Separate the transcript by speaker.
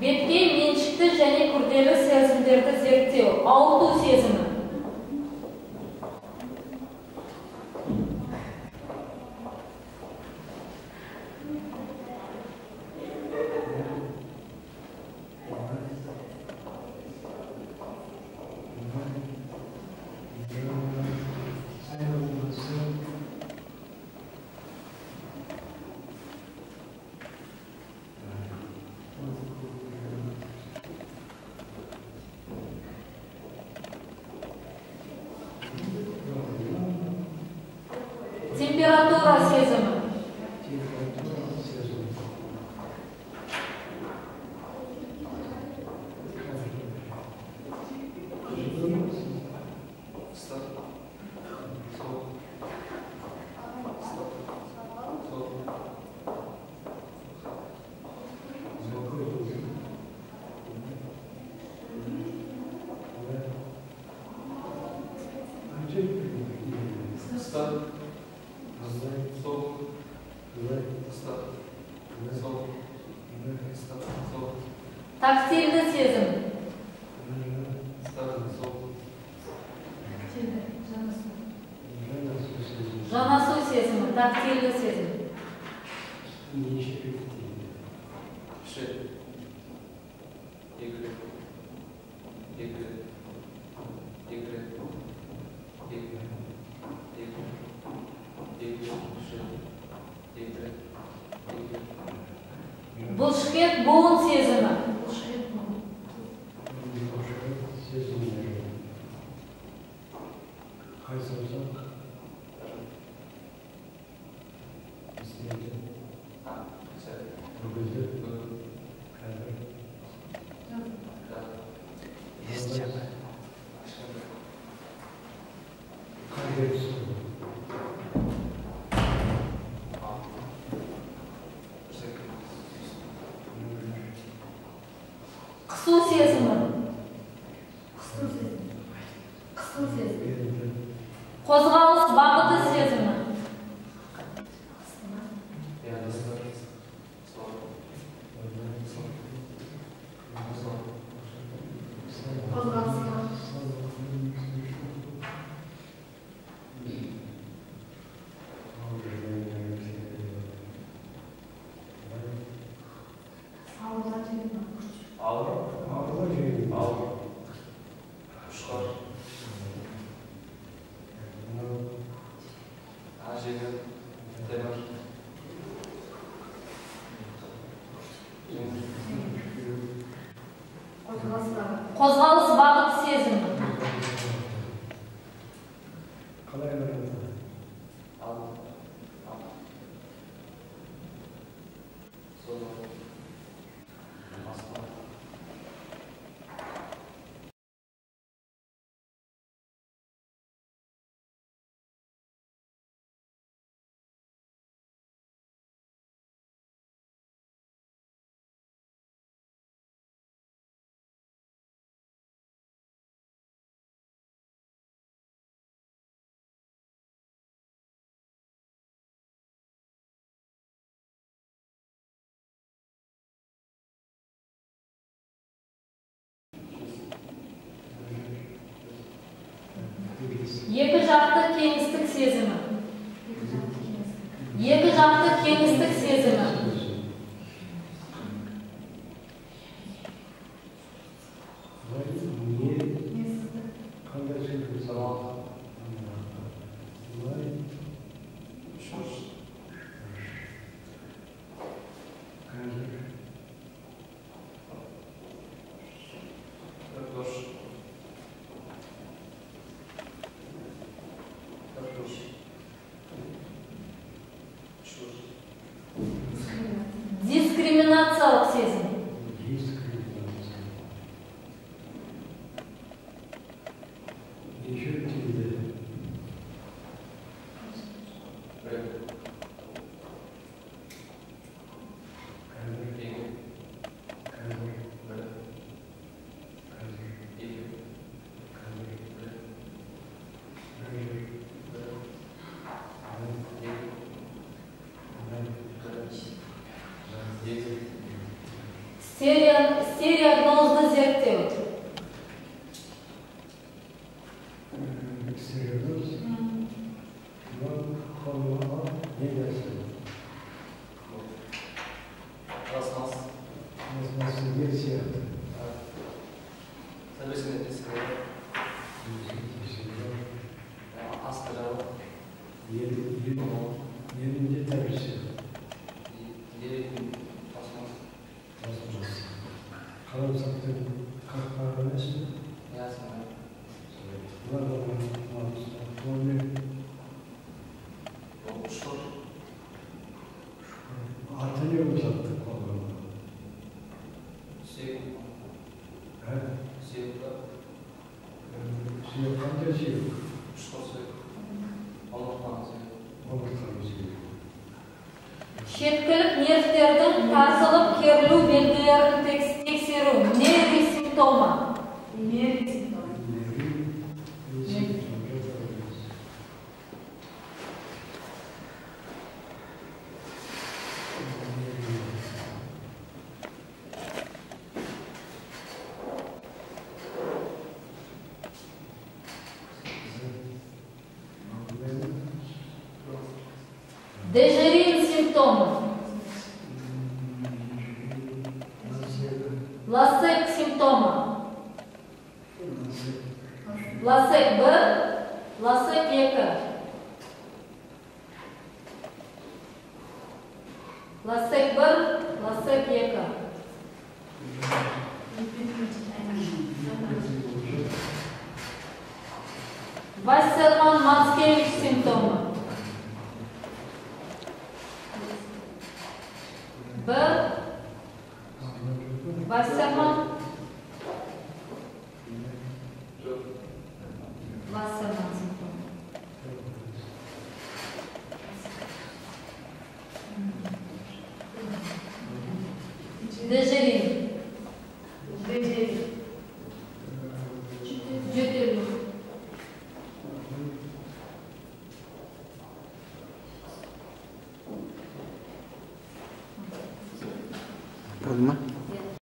Speaker 1: Бетке меншікті және күрделі сезімдерді зерттеу. Ауырту сезімі. Температура сезімі. Тактильді сезім. Жанасу сезімі, тактильді сезім. Бұлшықет буын сезімі. Қысу сезімі. Қозғалыс бағыты сезімі. Қозғалыс бағыты сезімі. Екі жақты кеңістік сезімі. Екі жақты кеңістік сезімі. Стереогнозды зерттеу.
Speaker 2: Стереогноз. Қолыма не нәрсе? Пластмасса не сияқты. Елінде тәбірсе. Пластмасса. Қаламсаптың қақпағы емес пе? Аты не ұзатты қолыма? Сүйек қандай сүйек?
Speaker 1: Шеткілік нервтердің тартылып керілу белгілерін тексеру. Нерви симптома. Дежерин симптомы. Ласек симптомы. Ласек 1, ласек 2. Ласек 1, ласек 2. Вассерман-Мацкевич симптомы. 1. Вассерман симптомы. Дежерин. Жөтелу.
Speaker 3: Olma.